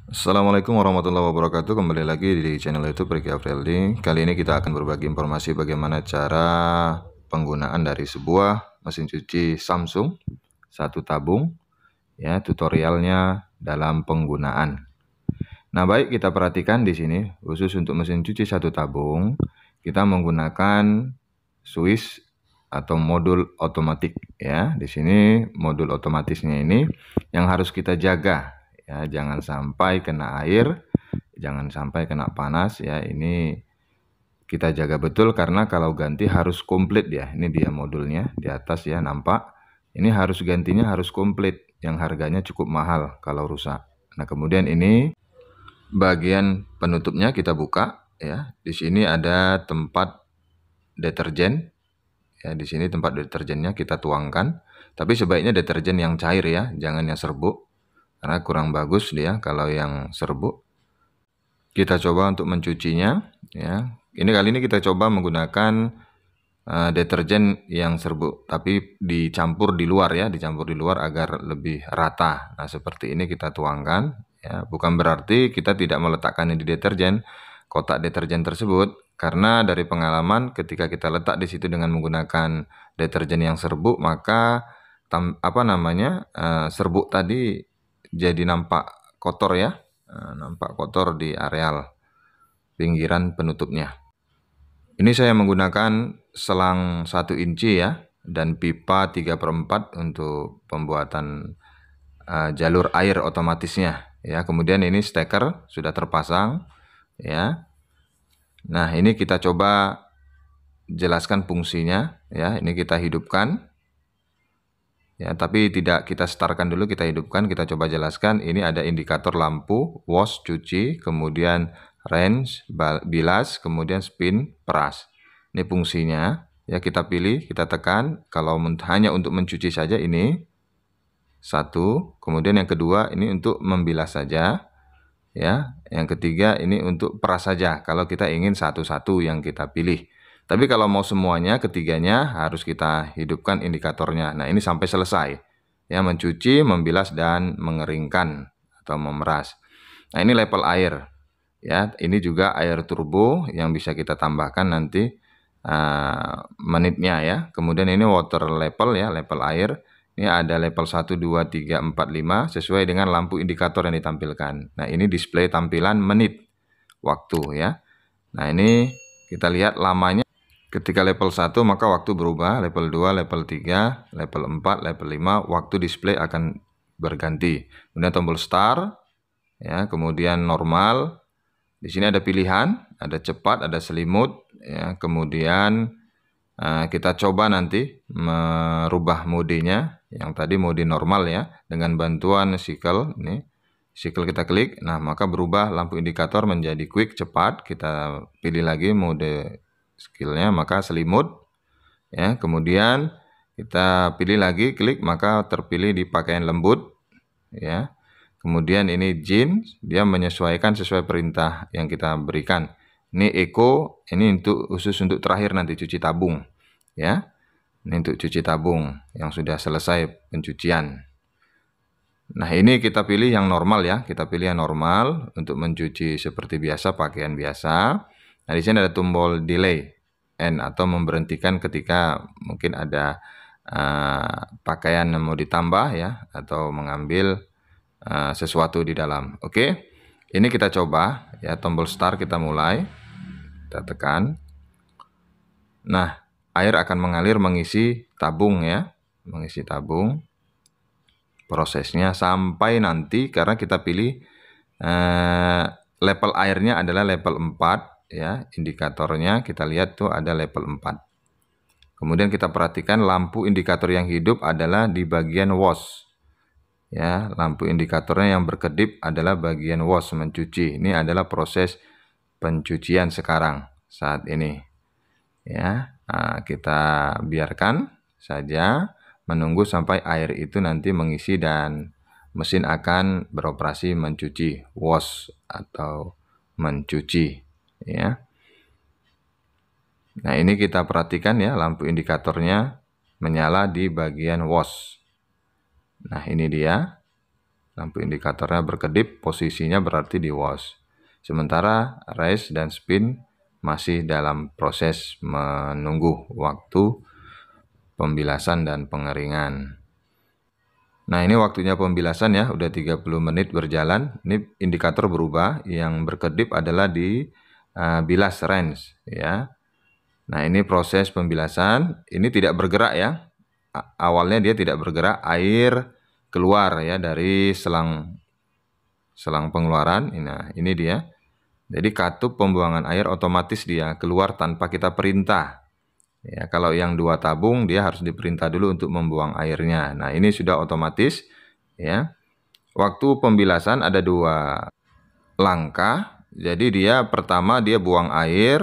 Assalamualaikum warahmatullahi wabarakatuh. Kembali lagi di channel YouTube Ricky Afrialdi. Kali ini kita akan berbagi informasi bagaimana cara penggunaan dari sebuah mesin cuci Samsung satu tabung, ya, tutorialnya dalam penggunaan. Nah, baik, kita perhatikan di sini khusus untuk mesin cuci satu tabung kita menggunakan switch atau modul otomatis, ya. Di sini modul otomatisnya ini yang harus kita jaga, ya, jangan sampai kena air, jangan sampai kena panas, ya. Ini kita jaga betul karena kalau ganti harus komplit, ya. Ini dia modulnya di atas, ya, nampak. Ini harus gantinya harus komplit, yang harganya cukup mahal kalau rusak. Nah, kemudian ini bagian penutupnya kita buka, ya. Di sini ada tempat deterjen, ya. Di sini tempat deterjennya kita tuangkan. Tapi sebaiknya deterjen yang cair, ya, jangan yang serbuk, karena kurang bagus dia kalau yang serbuk. Kita coba untuk mencucinya, ya. Ini kali ini kita coba menggunakan deterjen yang serbuk, tapi dicampur di luar, ya, dicampur di luar agar lebih rata. Nah, seperti ini kita tuangkan, ya. Bukan berarti kita tidak meletakkannya di deterjen, kotak deterjen tersebut, karena dari pengalaman ketika kita letak di situ dengan menggunakan deterjen yang serbuk, maka serbuk tadi jadi nampak kotor, ya. Nampak kotor di areal pinggiran penutupnya. Ini saya menggunakan selang 1 inci, ya, dan pipa 3/4 untuk pembuatan jalur air otomatisnya, ya. Kemudian ini steker sudah terpasang, ya. Nah, ini kita coba jelaskan fungsinya, ya. Ini kita hidupkan, ya, tapi tidak kita startkan dulu, kita hidupkan, kita coba jelaskan. Ini ada indikator lampu, wash, cuci, kemudian range, bilas, kemudian spin, peras. Ini fungsinya, ya. Kita pilih, kita tekan. Kalau hanya untuk mencuci saja ini satu, kemudian yang kedua ini untuk membilas saja, ya. Yang ketiga ini untuk peras saja kalau kita ingin satu-satu yang kita pilih. Tapi kalau mau semuanya, ketiganya harus kita hidupkan indikatornya. Nah, ini sampai selesai, ya, mencuci, membilas, dan mengeringkan atau memeras. Nah, ini level air, ya. Ini juga air turbo yang bisa kita tambahkan nanti menitnya, ya. Kemudian ini water level, ya, level air. Ini ada level 1, 2, 3, 4, 5 sesuai dengan lampu indikator yang ditampilkan. Nah, ini display tampilan menit waktu, ya. Nah, ini kita lihat lamanya. Ketika level 1 maka waktu berubah, level 2, level 3, level 4, level 5 waktu display akan berganti. Kemudian tombol start, ya, kemudian normal. Di sini ada pilihan, ada cepat, ada selimut, ya. Kemudian kita coba nanti merubah modenya. Yang tadi mode normal, ya, dengan bantuan cycle. Ini cycle kita klik, nah maka berubah lampu indikator menjadi quick, cepat. Kita pilih lagi mode skillnya, maka selimut, ya. Kemudian kita pilih lagi, klik, maka terpilih di pakaian lembut, ya. Kemudian ini jeans, dia menyesuaikan sesuai perintah yang kita berikan. Ini eco, ini khusus untuk terakhir nanti cuci tabung, ya. Ini untuk cuci tabung yang sudah selesai pencucian. Nah, ini kita pilih yang normal, ya. Kita pilih yang normal untuk mencuci seperti biasa, pakaian biasa. Nah, di sini ada tombol delay N atau memberhentikan ketika mungkin ada pakaian yang mau ditambah, ya, atau mengambil sesuatu di dalam. Oke. Ini kita coba, ya, tombol start kita mulai. Kita tekan. Nah, air akan mengalir mengisi tabung, ya. Mengisi tabung. Prosesnya sampai nanti, karena kita pilih level airnya adalah level 4, ya. Indikatornya kita lihat tuh ada level 4. Kemudian kita perhatikan lampu indikator yang hidup adalah di bagian wash, ya. Lampu indikatornya yang berkedip adalah bagian wash, mencuci. Ini adalah proses pencucian sekarang saat ini, ya. Nah, kita biarkan saja menunggu sampai air itu nanti mengisi dan mesin akan beroperasi mencuci, wash atau mencuci, ya. Nah, ini kita perhatikan, ya, lampu indikatornya menyala di bagian wash. Nah, ini dia. lampu indikatornya berkedip, posisinya berarti di wash. Sementara rise dan spin masih dalam proses menunggu waktu pembilasan dan pengeringan. Nah, ini waktunya pembilasan ya, udah 30 menit berjalan. Ini indikator berubah, yang berkedip adalah di bilas range ya. Nah, ini proses pembilasan, ini tidak bergerak ya. Awalnya dia tidak bergerak, air keluar ya dari selang pengeluaran. Nah, ini dia. Jadi katup pembuangan air otomatis dia keluar tanpa kita perintah. Ya, kalau yang 2 tabung dia harus diperintah dulu untuk membuang airnya. Nah, ini sudah otomatis ya. Waktu pembilasan ada 2 langkah. Jadi dia pertama dia buang air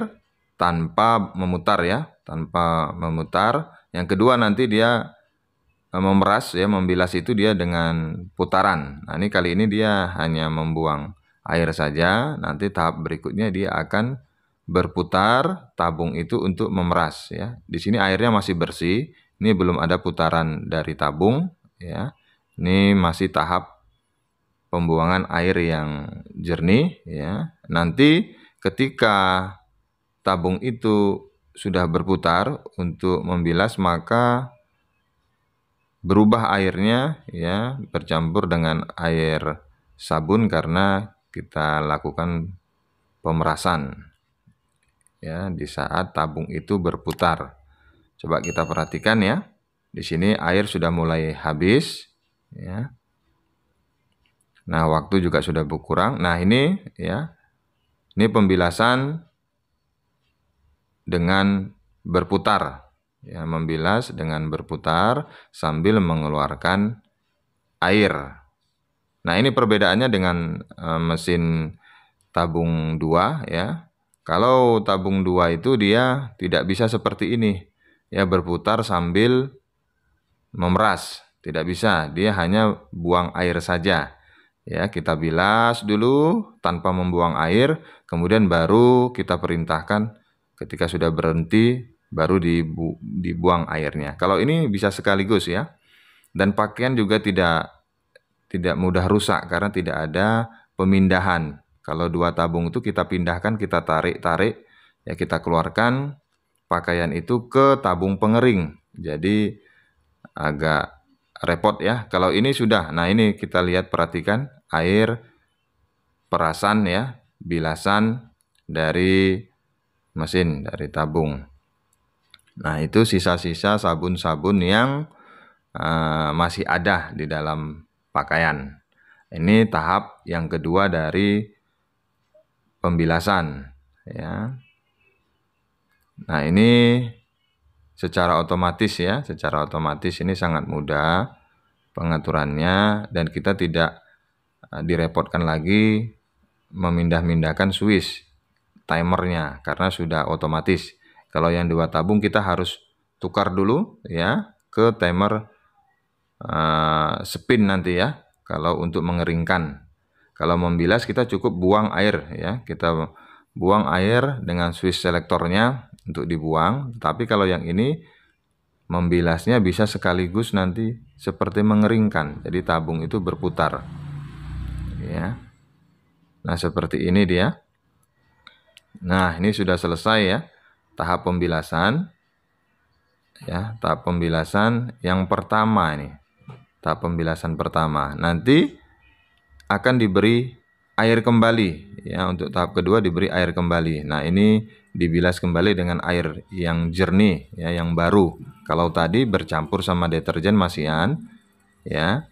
tanpa memutar ya, tanpa memutar. Yang kedua nanti dia memeras ya, membilas itu dia dengan putaran. Nah, ini kali ini dia hanya membuang air saja. Nanti tahap berikutnya dia akan berputar tabung itu untuk memeras ya. Di sini airnya masih bersih. Ini belum ada putaran dari tabung ya. Ini masih tahap pembuangan air yang jernih ya. Nanti ketika tabung itu sudah berputar untuk membilas, maka berubah airnya ya, bercampur dengan air sabun karena kita lakukan pemerasan ya di saat tabung itu berputar. Coba kita perhatikan ya. Di sini air sudah mulai habis ya. Nah, waktu juga sudah berkurang. Nah, ini ya. Ini pembilasan dengan berputar. Ya, membilas dengan berputar sambil mengeluarkan air. Nah, ini perbedaannya dengan mesin tabung 2 ya. Kalau tabung 2 itu dia tidak bisa seperti ini. Ya, berputar sambil memeras. Tidak bisa, dia hanya buang air saja. Ya, kita bilas dulu tanpa membuang air, kemudian baru kita perintahkan ketika sudah berhenti baru dibuang airnya. Kalau ini bisa sekaligus ya. Dan pakaian juga tidak mudah rusak karena tidak ada pemindahan. Kalau 2 tabung itu kita pindahkan, kita tarik, ya kita keluarkan pakaian itu ke tabung pengering. Jadi agak repot ya. Kalau ini sudah, nah ini kita lihat, perhatikan air perasan ya, bilasan dari mesin, dari tabung. Nah, itu sisa-sisa sabun-sabun yang masih ada di dalam pakaian. Ini tahap yang kedua dari pembilasan ya. Nah, ini secara otomatis ya, secara otomatis ini sangat mudah pengaturannya dan kita tidak direpotkan lagi memindah-mindahkan switch timernya karena sudah otomatis. Kalau yang 2 tabung kita harus tukar dulu ya ke timer spin nanti ya. Kalau untuk mengeringkan, kalau membilas kita cukup buang air ya, kita buang air dengan switch selektornya untuk dibuang. Tapi kalau yang ini membilasnya bisa sekaligus nanti seperti mengeringkan, jadi tabung itu berputar ya. Nah, seperti ini dia. Nah, ini sudah selesai ya tahap pembilasan ya, tahap pembilasan yang pertama ini. Tahap pembilasan pertama. Nanti akan diberi air kembali ya, untuk tahap kedua diberi air kembali. Nah, ini dibilas kembali dengan air yang jernih ya, yang baru. Kalau tadi bercampur sama deterjen masihan ya,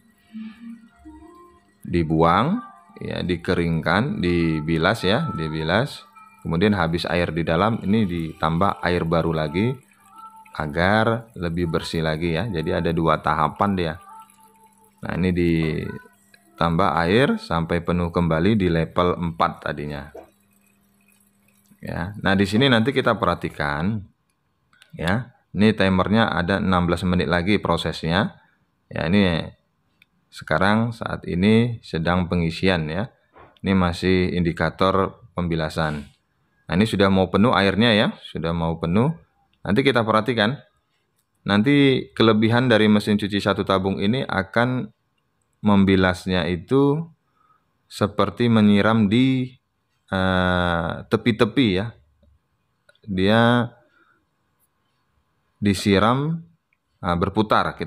dibuang ya, dikeringkan, dibilas ya, dibilas. Kemudian habis air di dalam, ini ditambah air baru lagi agar lebih bersih lagi ya. Jadi ada 2 tahapan dia. Nah, ini ditambah air sampai penuh kembali di level 4 tadinya. Ya. Nah, di sini nanti kita perhatikan ya. Ini timernya ada 16 menit lagi prosesnya. Ya, ini sekarang saat ini sedang pengisian ya. Ini masih indikator pembilasan. Nah, ini sudah mau penuh airnya ya, sudah mau penuh. Nanti kita perhatikan. Nanti kelebihan dari mesin cuci 1 tabung ini akan membilasnya itu seperti menyiram di tepi-tepi ya. Dia disiram berputar.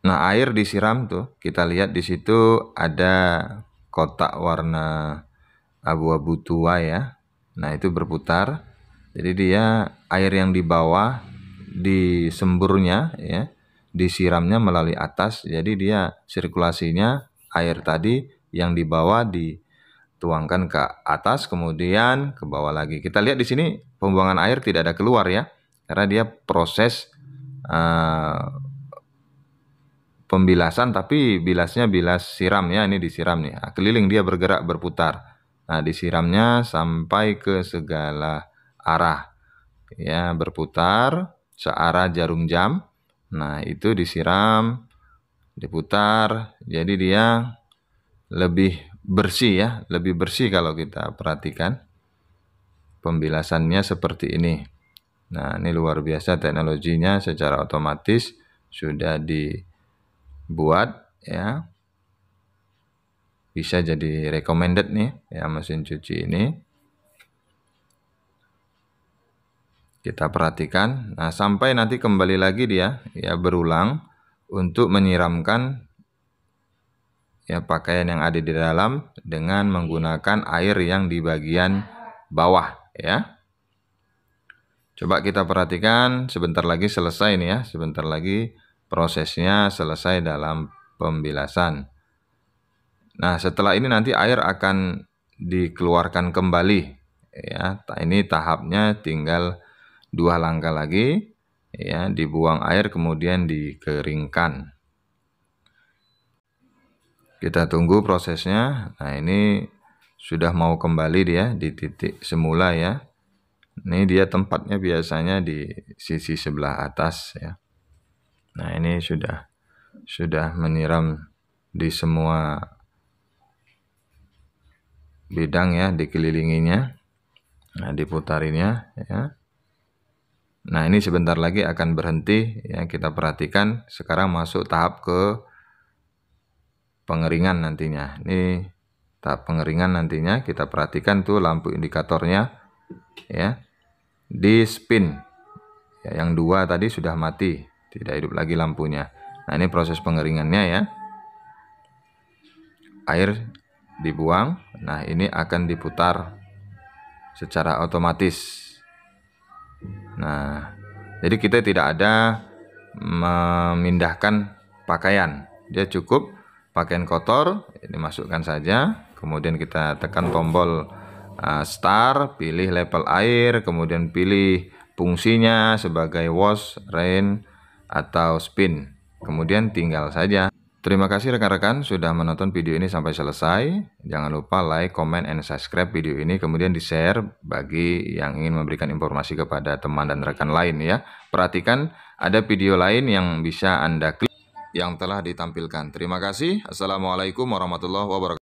Nah, air disiram tuh, kita lihat di situ ada kotak warna abu-abu tua ya. Nah, itu berputar. Jadi dia air yang di bawah disemburnya ya, disiramnya melalui atas. Jadi dia sirkulasinya air tadi yang di bawah dituangkan ke atas, kemudian ke bawah lagi. Kita lihat di sini pembuangan air tidak ada keluar ya, karena dia proses pembilasan, tapi bilasnya bilas siram ya, ini disiram nih. Nah, keliling dia bergerak berputar. Nah, disiramnya sampai ke segala arah. Ya, berputar searah jarum jam. Nah, itu disiram, diputar. Jadi dia lebih bersih ya, lebih bersih kalau kita perhatikan. Pembilasannya seperti ini. Nah, ini luar biasa teknologinya, secara otomatis sudah dibuat ya. Bisa jadi recommended nih ya mesin cuci ini. Kita perhatikan. Nah, sampai nanti kembali lagi dia ya berulang untuk menyiramkan ya pakaian yang ada di dalam dengan menggunakan air yang di bagian bawah ya. Coba kita perhatikan, sebentar lagi selesai nih ya. Sebentar lagi prosesnya selesai dalam pembilasan. Nah, setelah ini nanti air akan dikeluarkan kembali ya. Ini tahapnya tinggal 2 langkah lagi ya, dibuang air kemudian dikeringkan. Kita tunggu prosesnya. Nah, ini sudah mau kembali dia di titik semula ya. Ini dia tempatnya biasanya di sisi sebelah atas ya. Nah, ini sudah menyiram di semua bidang ya, dikelilinginya. Nah, diputarinya ya. Nah, ini sebentar lagi akan berhenti ya, kita perhatikan. Sekarang masuk tahap ke pengeringan nantinya. Ini tahap pengeringan nantinya, kita perhatikan tuh lampu indikatornya ya. Di spin ya, yang 2 tadi sudah mati, tidak hidup lagi lampunya. Nah, ini proses pengeringannya ya. Air dibuang. Nah, ini akan diputar secara otomatis. Nah, jadi kita tidak ada memindahkan pakaian. Dia cukup pakaian kotor, ini masukkan saja. Kemudian kita tekan tombol start, pilih level air, kemudian pilih fungsinya sebagai wash, rain, atau spin. Kemudian tinggal saja. Terima kasih rekan-rekan sudah menonton video ini sampai selesai. Jangan lupa like, comment, and subscribe video ini. Kemudian di-share bagi yang ingin memberikan informasi kepada teman dan rekan lain ya. Perhatikan ada video lain yang bisa Anda klik yang telah ditampilkan. Terima kasih. Assalamualaikum warahmatullahi wabarakatuh.